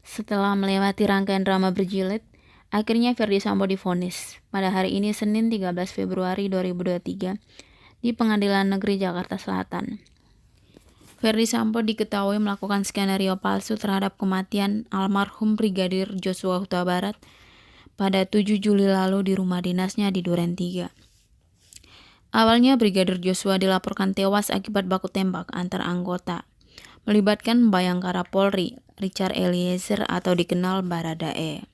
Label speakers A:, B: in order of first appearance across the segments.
A: Setelah melewati rangkaian drama berjilid, akhirnya Ferdy Sambo divonis pada hari ini Senin 13 Februari 2023 di Pengadilan Negeri Jakarta Selatan. Ferdy Sambo diketahui melakukan skenario palsu terhadap kematian almarhum Brigadir Joshua Huta Barat pada 7 Juli lalu di rumah dinasnya di Duren 3. Awalnya Brigadir Joshua dilaporkan tewas akibat baku tembak antar anggota, melibatkan Bayangkara Polri, Richard Eliezer atau dikenal Baradae.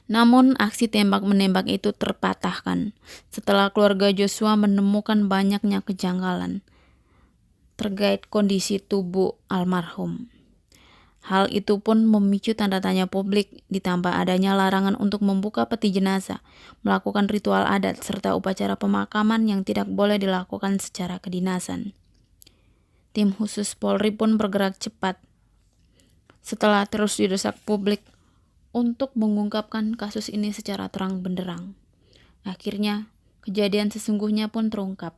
A: Namun aksi tembak-menembak itu terpatahkan setelah keluarga Joshua menemukan banyaknya kejanggalan terkait kondisi tubuh almarhum. Hal itu pun memicu tanda tanya publik, ditambah adanya larangan untuk membuka peti jenazah, melakukan ritual adat, serta upacara pemakaman yang tidak boleh dilakukan secara kedinasan. Tim khusus Polri pun bergerak cepat setelah terus didesak publik untuk mengungkapkan kasus ini secara terang benderang. Akhirnya, kejadian sesungguhnya pun terungkap.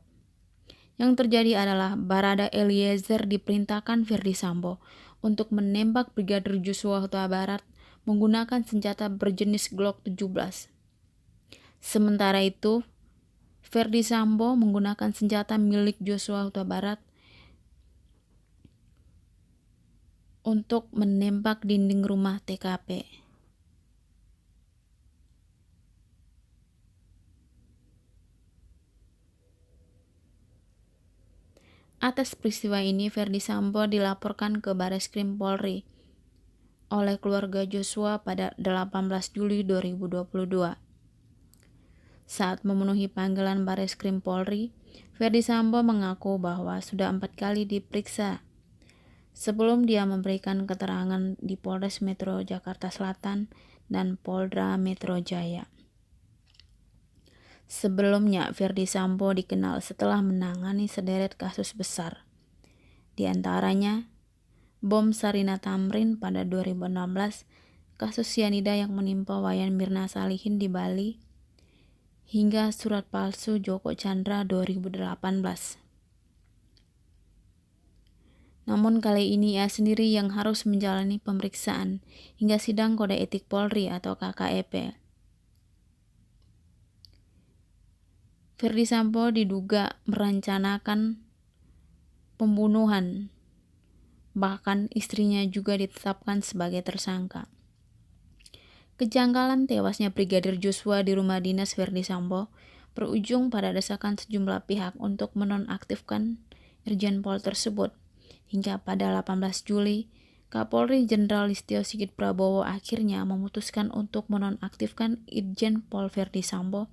A: Yang terjadi adalah Barada Eliezer diperintahkan Ferdy Sambo untuk menembak Brigadir Joshua Huta Barat menggunakan senjata berjenis Glock 17. Sementara itu, Ferdy Sambo menggunakan senjata milik Joshua Huta Barat untuk menembak dinding rumah TKP. Atas peristiwa ini, Ferdy Sambo dilaporkan ke Bareskrim Polri oleh keluarga Joshua pada 18 Juli 2022. Saat memenuhi panggilan Bareskrim Polri, Ferdy Sambo mengaku bahwa sudah 4 kali diperiksa sebelum dia memberikan keterangan di Polres Metro Jakarta Selatan dan Polda Metro Jaya. Sebelumnya, Ferdy Sambo dikenal setelah menangani sederet kasus besar. Di antaranya, bom Sarina Tamrin pada 2016, kasus sianida yang menimpa Wayan Mirna Salihin di Bali, hingga surat palsu Joko Chandra 2018. Namun kali ini ia sendiri yang harus menjalani pemeriksaan hingga sidang kode etik Polri atau KKEP. Ferdy Sambo diduga merencanakan pembunuhan, bahkan istrinya juga ditetapkan sebagai tersangka. Kejanggalan tewasnya Brigadir Joshua di rumah dinas Ferdy Sambo berujung pada desakan sejumlah pihak untuk menonaktifkan Irjen Pol tersebut. Hingga pada 18 Juli, Kapolri Jenderal Listio Sigit Prabowo akhirnya memutuskan untuk menonaktifkan Irjen Pol Ferdy Sambo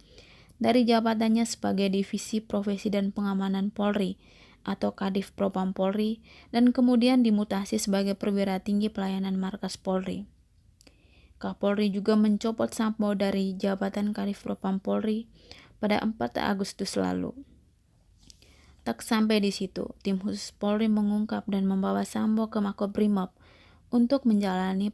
A: dari jabatannya sebagai Divisi Profesi dan Pengamanan Polri atau Kadif Propam Polri dan kemudian dimutasi sebagai Perwira Tinggi Pelayanan Markas Polri. Kapolri juga mencopot Sambo dari jabatan Kadif Propam Polri pada 4 Agustus lalu. Tak sampai di situ, tim khusus Polri mengungkap dan membawa Sambo ke Makobrimob untuk menjalani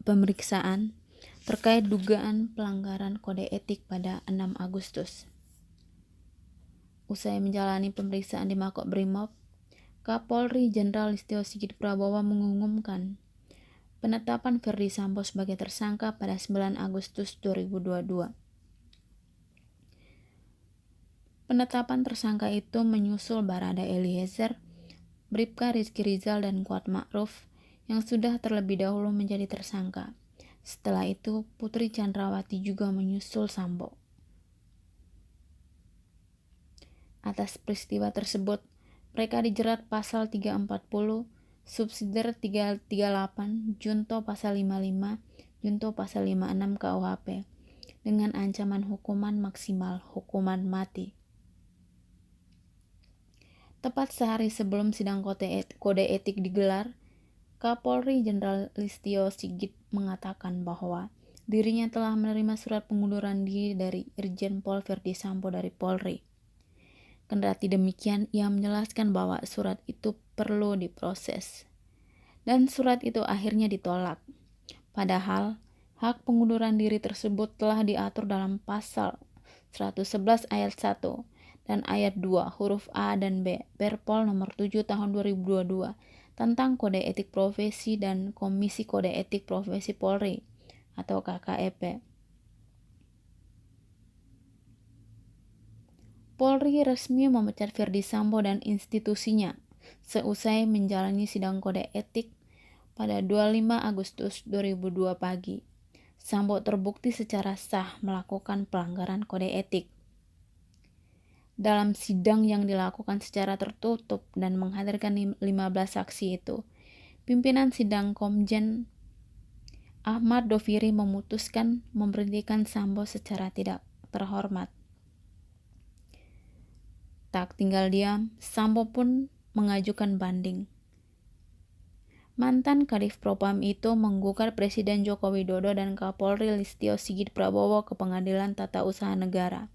A: pemeriksaan terkait dugaan pelanggaran kode etik pada 6 Agustus. Usai menjalani pemeriksaan di Makobrimob, Kapolri Jenderal Listio Sigit Prabowo mengumumkan penetapan Ferdy Sambo sebagai tersangka pada 9 Agustus 2022. Penetapan tersangka itu menyusul Barada Eliezer, Bribka Rizky Rizal dan Kuat Ma'ruf yang sudah terlebih dahulu menjadi tersangka. Setelah itu, Putri Chandrawati juga menyusul Sambo. Atas peristiwa tersebut, mereka dijerat pasal 340, subsidiar 338, junto pasal 55, junto pasal 56 KUHP, dengan ancaman hukuman maksimal hukuman mati. Tepat sehari sebelum sidang kode etik digelar, Kapolri Jenderal Listio Sigit mengatakan bahwa dirinya telah menerima surat pengunduran diri dari Irjen Pol Ferdy Sambo dari Polri. Kendati demikian, ia menjelaskan bahwa surat itu perlu diproses. Dan surat itu akhirnya ditolak. Padahal, hak pengunduran diri tersebut telah diatur dalam pasal 111 ayat 1 dan ayat 2 huruf A dan B Perpol nomor 7 tahun 2022 tentang Kode Etik Profesi dan Komisi Kode Etik Profesi Polri atau KKEP. Polri resmi memecat Verdi Sambo dan institusinya seusai menjalani sidang kode etik pada 25 Agustus 2002 pagi. Sambo terbukti secara sah melakukan pelanggaran kode etik. Dalam sidang yang dilakukan secara tertutup dan menghadirkan 15 saksi itu, pimpinan sidang Komjen Ahmad Doviri memutuskan memberhentikan Sambo secara tidak terhormat. Tak tinggal diam, Sambo pun mengajukan banding. Mantan Kadif Propam itu menggugat Presiden Joko Widodo dan Kapolri Listio Sigit Prabowo ke Pengadilan Tata Usaha Negara.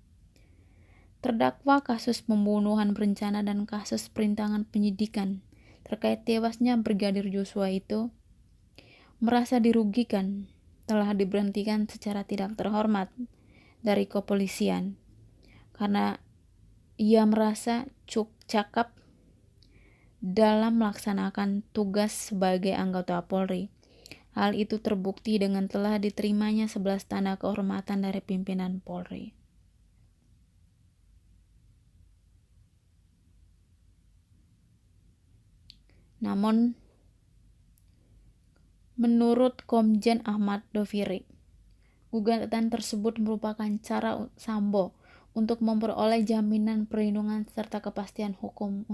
A: Terdakwa kasus pembunuhan berencana dan kasus perintangan penyidikan terkait tewasnya Brigadir Joshua itu merasa dirugikan telah diberhentikan secara tidak terhormat dari kepolisian karena ia merasa cakap dalam melaksanakan tugas sebagai anggota Polri. Hal itu terbukti dengan telah diterimanya 11 tanda kehormatan dari pimpinan Polri. Namun, menurut Komjen Ahmad Doviri, gugatan tersebut merupakan cara Sambo untuk memperoleh jaminan perlindungan serta kepastian hukum.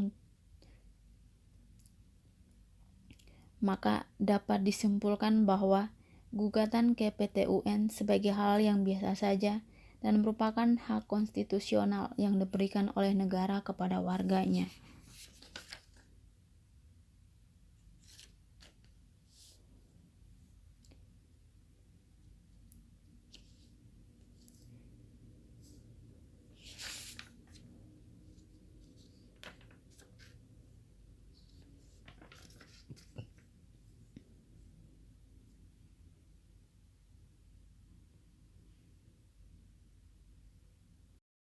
A: Maka dapat disimpulkan bahwa gugatan ke PT UN sebagai hal yang biasa saja dan merupakan hak konstitusional yang diberikan oleh negara kepada warganya.